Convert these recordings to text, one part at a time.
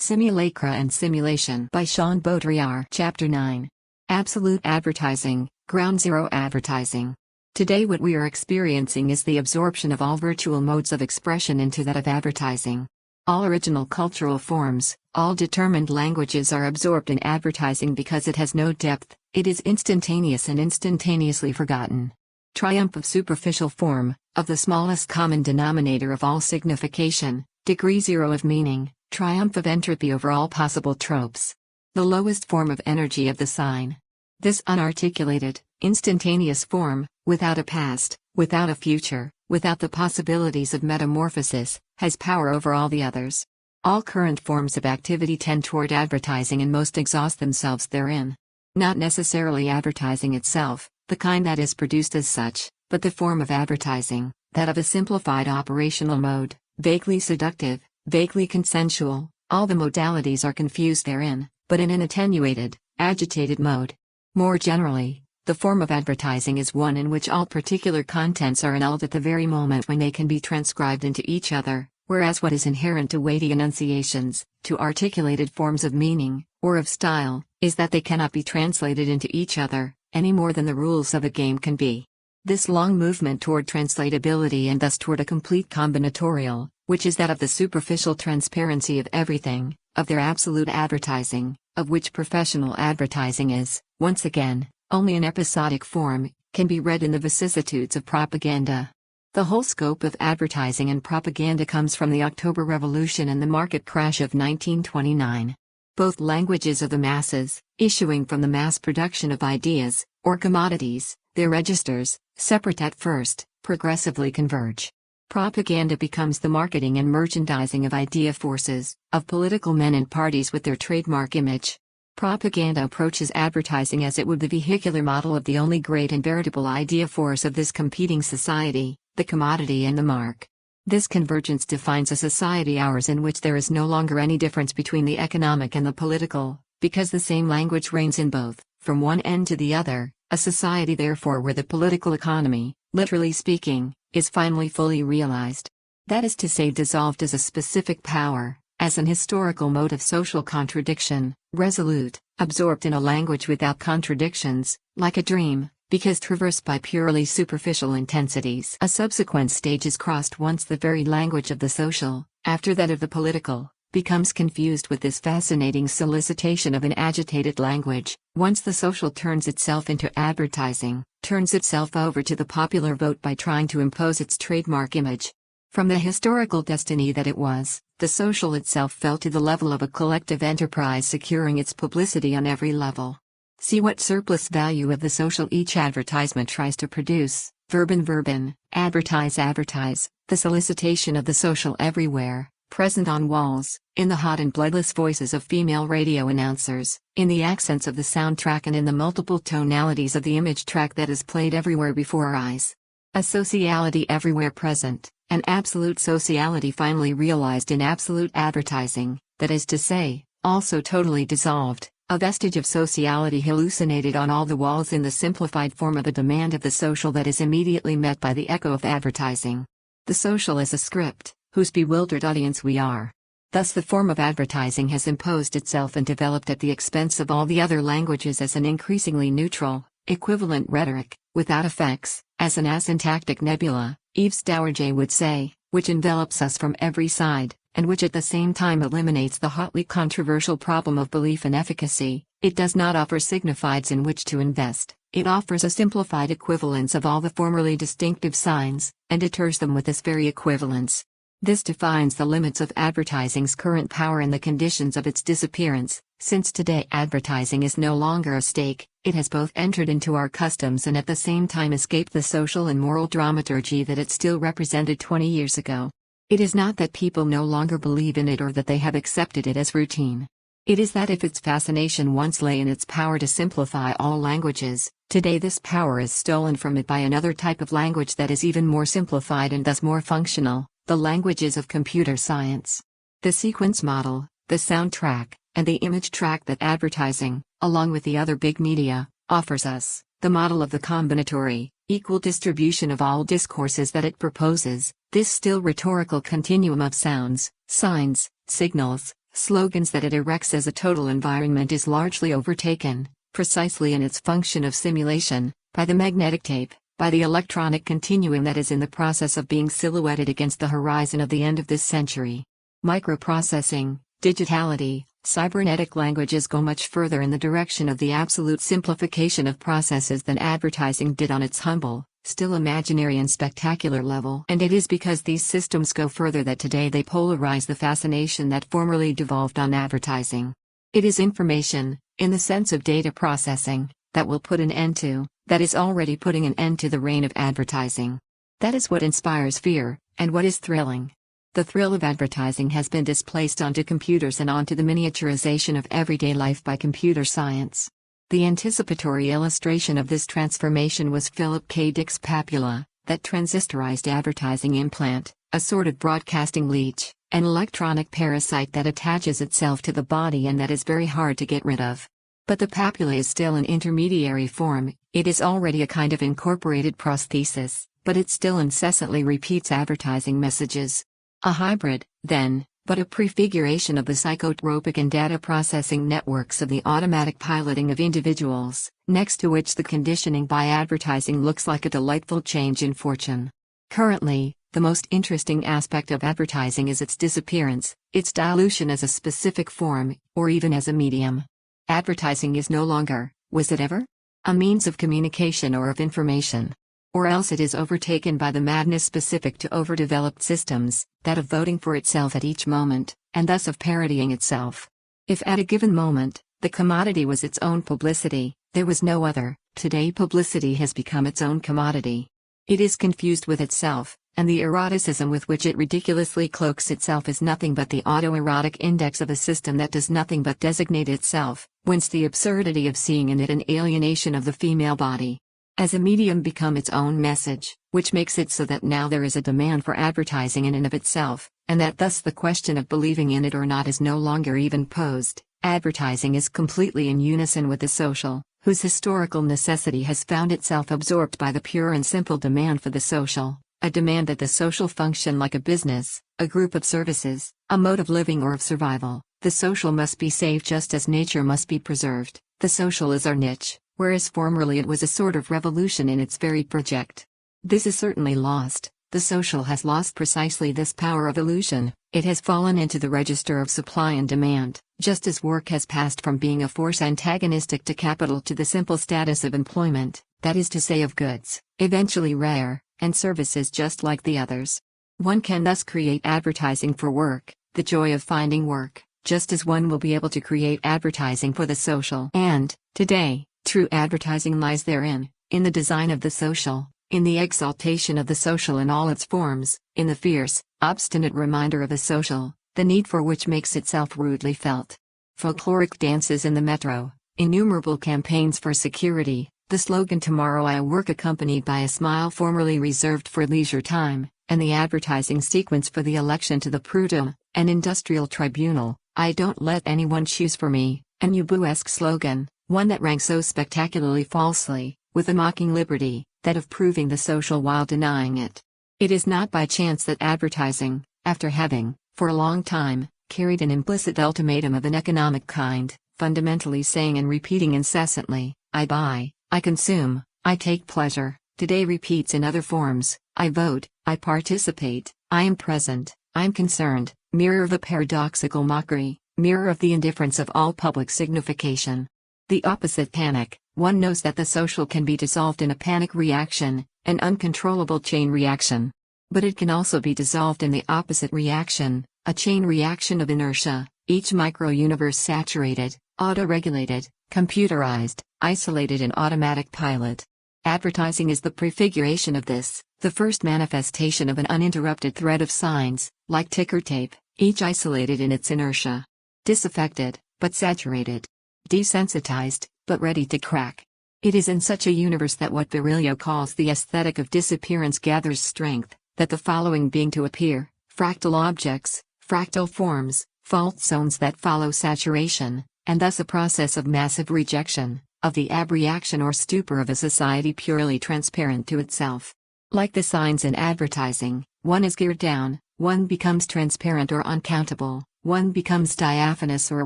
Simulacra and Simulation by Baudrillard. Chapter 9. Absolute Advertising, Ground Zero Advertising. Today what we are experiencing is the absorption of all virtual modes of expression into that of advertising. All original cultural forms, all determined languages are absorbed in advertising because it has no depth, it is instantaneous and instantaneously forgotten. Triumph of superficial form, of the smallest common denominator of all signification, degree zero of meaning, triumph of entropy over all possible tropes. The lowest form of energy of the sign. This unarticulated, instantaneous form, without a past, without a future, without the possibilities of metamorphosis, has power over all the others. All current forms of activity tend toward advertising and most exhaust themselves therein. Not necessarily advertising itself, the kind that is produced as such, but the form of advertising, that of a simplified operational mode, vaguely seductive, vaguely consensual, all the modalities are confused therein, but in an attenuated, agitated mode. More generally, the form of advertising is one in which all particular contents are annulled at the very moment when they can be transcribed into each other, whereas what is inherent to weighty enunciations, to articulated forms of meaning, or of style, is that they cannot be translated into each other, any more than the rules of a game can be. This long movement toward translatability and thus toward a complete combinatorial, which is that of the superficial transparency of everything, of their absolute advertising, of which professional advertising is, once again, only an episodic form, can be read in the vicissitudes of propaganda. The whole scope of advertising and propaganda comes from the October Revolution and the market crash of 1929. Both languages of the masses, issuing from the mass production of ideas, or commodities, their registers, separate at first, progressively converge. Propaganda becomes the marketing and merchandising of idea forces, of political men and parties with their trademark image. Propaganda approaches advertising as it would the vehicular model of the only great and veritable idea force of this competing society, the commodity and the mark. This convergence defines a society ours in which there is no longer any difference between the economic and the political, because the same language reigns in both, from one end to the other, a society therefore where the political economy, literally speaking, is finally fully realized. That is to say, dissolved as a specific power, as an historical mode of social contradiction, resolute, absorbed in a language without contradictions, like a dream, because traversed by purely superficial intensities. A subsequent stage is crossed once the very language of the social, after that of the political, becomes confused with this fascinating solicitation of an agitated language, once the social turns itself into advertising, turns itself over to the popular vote by trying to impose its trademark image. From the historical destiny that it was, the social itself fell to the level of a collective enterprise securing its publicity on every level. See what surplus value of the social each advertisement tries to produce, verben, advertise, the solicitation of the social everywhere, present on walls, in the hot and bloodless voices of female radio announcers, in the accents of the soundtrack and in the multiple tonalities of the image track that is played everywhere before our eyes. A sociality everywhere present, an absolute sociality finally realized in absolute advertising, that is to say, also totally dissolved, a vestige of sociality hallucinated on all the walls in the simplified form of a demand of the social that is immediately met by the echo of advertising. The social is a script, whose bewildered audience we are. Thus the form of advertising has imposed itself and developed at the expense of all the other languages as an increasingly neutral, equivalent rhetoric, without effects, as an asyntactic nebula, Yves Dauvergne would say, which envelops us from every side, and which at the same time eliminates the hotly controversial problem of belief and efficacy. It does not offer signifieds in which to invest, it offers a simplified equivalence of all the formerly distinctive signs, and deters them with this very equivalence. This defines the limits of advertising's current power and the conditions of its disappearance, since today advertising is no longer a stake, it has both entered into our customs and at the same time escaped the social and moral dramaturgy that it still represented 20 years ago. It is not that people no longer believe in it or that they have accepted it as routine. It is that if its fascination once lay in its power to simplify all languages, today this power is stolen from it by another type of language that is even more simplified and thus more functional, the languages of computer science. The sequence model, the soundtrack, and the image track that advertising, along with the other big media, offers us, the model of the combinatory, equal distribution of all discourses that it proposes, this still rhetorical continuum of sounds, signs, signals, slogans that it erects as a total environment is largely overtaken, precisely in its function of simulation, by the magnetic tape, by the electronic continuum that is in the process of being silhouetted against the horizon of the end of this century. Microprocessing, digitality, cybernetic languages go much further in the direction of the absolute simplification of processes than advertising did on its humble, still imaginary and spectacular level. And it is because these systems go further that today they polarize the fascination that formerly devolved on advertising. It is information, in the sense of data processing, that will put an end to, that is already putting an end to the reign of advertising. That is what inspires fear, and what is thrilling. The thrill of advertising has been displaced onto computers and onto the miniaturization of everyday life by computer science. The anticipatory illustration of this transformation was Philip K. Dick's papilla, that transistorized advertising implant, a sort of broadcasting leech, an electronic parasite that attaches itself to the body and that is very hard to get rid of. But the papilla is still an intermediary form, it is already a kind of incorporated prosthesis, but it still incessantly repeats advertising messages. A hybrid, then, but a prefiguration of the psychotropic and data processing networks of the automatic piloting of individuals, next to which the conditioning by advertising looks like a delightful change in fortune. Currently, the most interesting aspect of advertising is its disappearance, its dilution as a specific form, or even as a medium. Advertising is no longer, was it ever? A means of communication or of information. Or else it is overtaken by the madness specific to overdeveloped systems, that of voting for itself at each moment, and thus of parodying itself. If at a given moment, the commodity was its own publicity, there was no other. Today publicity has become its own commodity. It is confused with itself, and the eroticism with which it ridiculously cloaks itself is nothing but the autoerotic index of a system that does nothing but designate itself, whence the absurdity of seeing in it an alienation of the female body. As a medium become its own message, which makes it so that now there is a demand for advertising in and of itself, and that thus the question of believing in it or not is no longer even posed. Advertising is completely in unison with the social, whose historical necessity has found itself absorbed by the pure and simple demand for the social, a demand that the social function like a business, a group of services, a mode of living or of survival. The social must be saved just as nature must be preserved. The social is our niche, whereas formerly it was a sort of revolution in its very project. This is certainly lost. The social has lost precisely this power of illusion. It has fallen into the register of supply and demand, just as work has passed from being a force antagonistic to capital to the simple status of employment, that is to say of goods, eventually rare, and services just like the others. One can thus create advertising for work, the joy of finding work, just as one will be able to create advertising for the social. And, today, true advertising lies therein, in the design of the social, in the exaltation of the social in all its forms, in the fierce, obstinate reminder of a social, the need for which makes itself rudely felt. Folkloric dances in the metro, innumerable campaigns for security, the slogan "Tomorrow I work" accompanied by a smile formerly reserved for leisure time, and the advertising sequence for the election to the Prud'homme, an industrial tribunal, "I don't let anyone choose for me," an Ubuesque slogan, one that rang so spectacularly falsely, with a mocking liberty, that of proving the social while denying it. It is not by chance that advertising, after having, for a long time, carried an implicit ultimatum of an economic kind, fundamentally saying and repeating incessantly, "I buy, I consume, I take pleasure," today repeats in other forms, "I vote, I participate, I am present, I am concerned," mirror of a paradoxical mockery, mirror of the indifference of all public signification. The opposite panic, one knows that the social can be dissolved in a panic reaction, an uncontrollable chain reaction. But it can also be dissolved in the opposite reaction, a chain reaction of inertia, each micro-universe saturated, auto-regulated, computerized, isolated in automatic pilot. Advertising is the prefiguration of this, the first manifestation of an uninterrupted thread of signs, like ticker tape, each isolated in its inertia. Disaffected, but saturated. Desensitized, but ready to crack. It is in such a universe that what Baudrillard calls the aesthetic of disappearance gathers strength, that the following being to appear, fractal objects, fractal forms, fault zones that follow saturation, and thus a process of massive rejection, of the abreaction or stupor of a society purely transparent to itself. Like the signs in advertising, one is geared down, one becomes transparent or uncountable, One becomes diaphanous or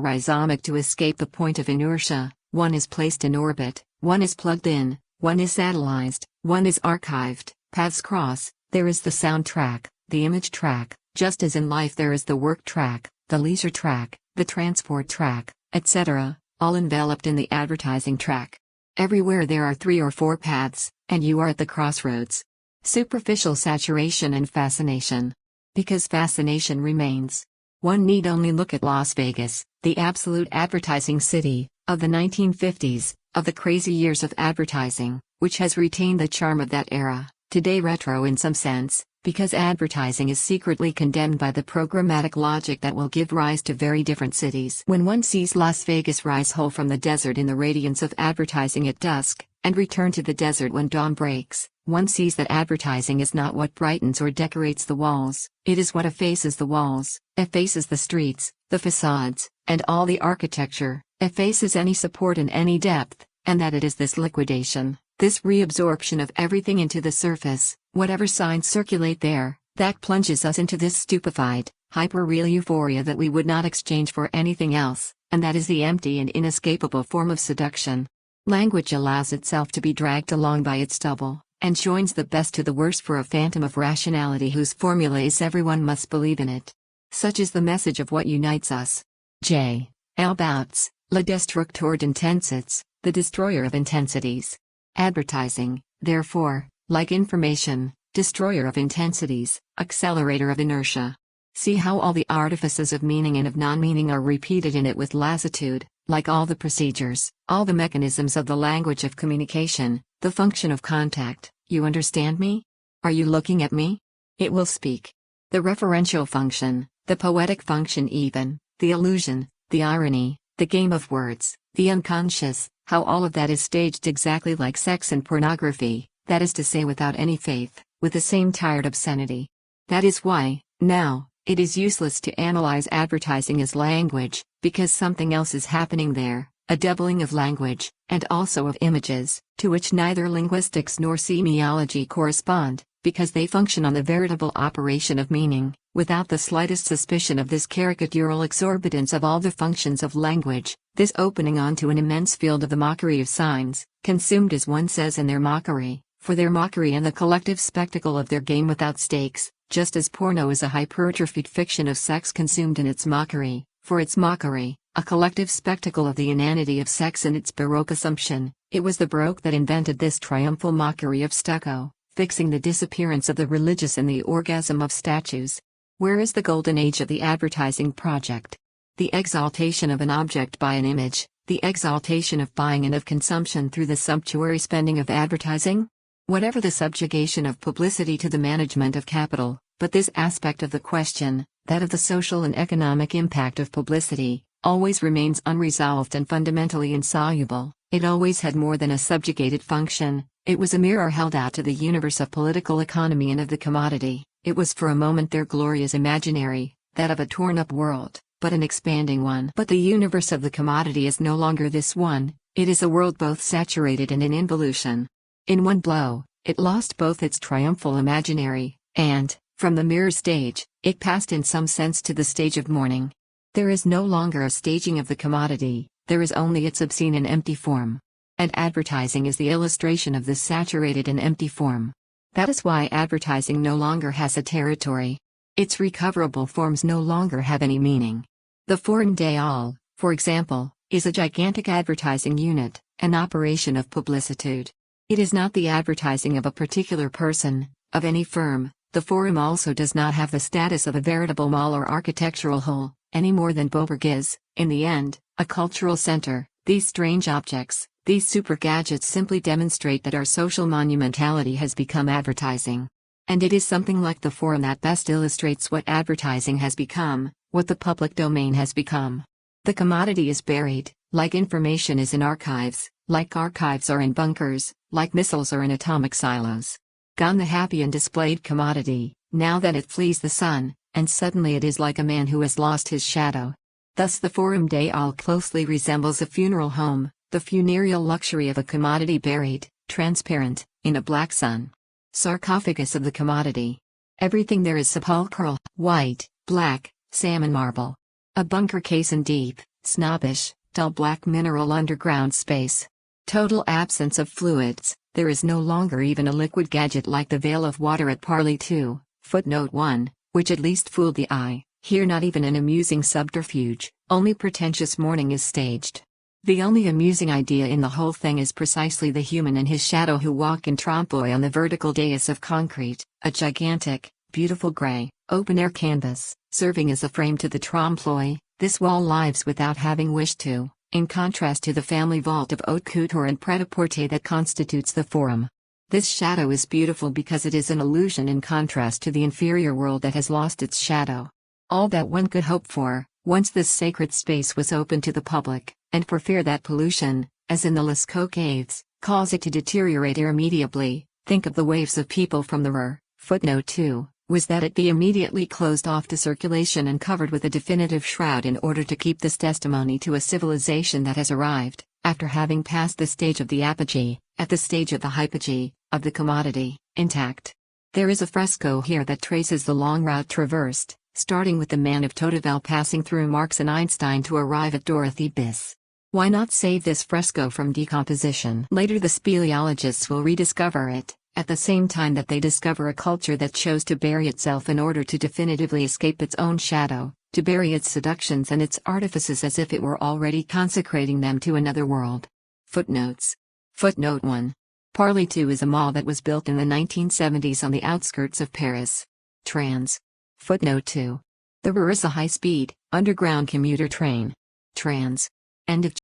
rhizomic to escape the point of inertia, one is placed in orbit, one is plugged in, one is satellized, one is archived, paths cross, there is the sound track, the image track, just as in life there is the work track, the leisure track, the transport track, etc., all enveloped in the advertising track. Everywhere there are 3 or 4 paths, and you are at the crossroads. Superficial saturation and fascination. Because fascination remains. One need only look at Las Vegas, the absolute advertising city, of the 1950s, of the crazy years of advertising, which has retained the charm of that era, today retro in some sense, because advertising is secretly condemned by the programmatic logic that will give rise to very different cities. When one sees Las Vegas rise whole from the desert in the radiance of advertising at dusk, and return to the desert when dawn breaks, one sees that advertising is not what brightens or decorates the walls, it is what effaces the walls, effaces the streets, the facades, and all the architecture, effaces any support and any depth, and that it is this liquidation, this reabsorption of everything into the surface, whatever signs circulate there, that plunges us into this stupefied, hyper-real euphoria that we would not exchange for anything else, and that is the empty and inescapable form of seduction. Language allows itself to be dragged along by its double, and joins the best to the worst for a phantom of rationality whose formula is everyone must believe in it. Such is the message of what unites us. J. L. Bouts, Le Destructeur d'Intensits, the destroyer of intensities. Advertising, therefore, like information, destroyer of intensities, accelerator of inertia. See how all the artifices of meaning and of non-meaning are repeated in it with lassitude, like all the procedures, all the mechanisms of the language of communication, the function of contact. You understand me? Are you looking at me? It will speak. The referential function, the poetic function even, the illusion, the irony, the game of words, the unconscious, how all of that is staged exactly like sex and pornography, that is to say without any faith, with the same tired obscenity. That is why, now, it is useless to analyze advertising as language, because something else is happening there, a doubling of language, and also of images, to which neither linguistics nor semiology correspond, because they function on the veritable operation of meaning, without the slightest suspicion of this caricatural exorbitance of all the functions of language, this opening onto an immense field of the mockery of signs, consumed as one says in their mockery, for their mockery and the collective spectacle of their game without stakes, just as porno is a hypertrophied fiction of sex consumed in its mockery, for its mockery, a collective spectacle of the inanity of sex in its Baroque assumption. It was the Baroque that invented this triumphal mockery of stucco, fixing the disappearance of the religious in the orgasm of statues. Where is the golden age of the advertising project? The exaltation of an object by an image, the exaltation of buying and of consumption through the sumptuary spending of advertising? Whatever the subjugation of publicity to the management of capital, but this aspect of the question, that of the social and economic impact of publicity, always remains unresolved and fundamentally insoluble. It always had more than a subjugated function. It was a mirror held out to the universe of political economy and of the commodity. It was for a moment their glory is imaginary, that of a torn-up world, but an expanding one. But the universe of the commodity is no longer this one, it is a world both saturated and in involution. In one blow, it lost both its triumphal imaginary, and, from the mirror stage, it passed in some sense to the stage of mourning. There is no longer a staging of the commodity, there is only its obscene and empty form. And advertising is the illustration of this saturated and empty form. That is why advertising no longer has a territory. Its recoverable forms no longer have any meaning. The Forum des Halles, for example, is a gigantic advertising unit, an operation of publicitude. It is not the advertising of a particular person, of any firm. The Forum also does not have the status of a veritable mall or architectural whole, any more than Bourg is, in the end, a cultural center. These strange objects, these super gadgets simply demonstrate that our social monumentality has become advertising. And it is something like the Forum that best illustrates what advertising has become, what the public domain has become. The commodity is buried, like information is in archives, like archives are in bunkers, like missiles are in atomic silos. Gone the happy and displayed commodity, now that it flees the sun, and suddenly it is like a man who has lost his shadow. Thus the Forum des Halles closely resembles a funeral home, the funereal luxury of a commodity buried, transparent, in a black sun. Sarcophagus of the commodity. Everything there is sepulchral, white, black, salmon marble. A bunker case in deep, snobbish, dull black mineral underground space. Total absence of fluids, there is no longer even a liquid gadget like the veil of water at Parley 2, footnote 1, which at least fooled the eye. Here not even an amusing subterfuge, only pretentious mourning is staged. The only amusing idea in the whole thing is precisely the human and his shadow who walk in trompe-l'oeil on the vertical dais of concrete, a gigantic, beautiful grey, open-air canvas, serving as a frame to the trompe-l'oeil. This wall lives without having wished to, in contrast to the family vault of haute couture and pret-a-porter that constitutes the forum. This shadow is beautiful because it is an illusion in contrast to the inferior world that has lost its shadow. All that one could hope for, once this sacred space was open to the public, and for fear that pollution, as in the Lascaux caves, cause it to deteriorate irremediably, think of the waves of people from the Ruhr, footnote 2, was that it be immediately closed off to circulation and covered with a definitive shroud in order to keep this testimony to a civilization that has arrived, after having passed the stage of the apogee, at the stage of the hypogee, of the commodity, intact. There is a fresco here that traces the long route traversed, starting with the man of Toteville passing through Marx and Einstein to arrive at Dorothy Biss. Why not save this fresco from decomposition? Later the speleologists will rediscover it, at the same time that they discover a culture that chose to bury itself in order to definitively escape its own shadow, to bury its seductions and its artifices as if it were already consecrating them to another world. Footnotes. Footnote 1. Parley 2 is a mall that was built in the 1970s on the outskirts of Paris. Trans. Footnote 2. The Ruhr is a high-speed, underground commuter train. Trans. End of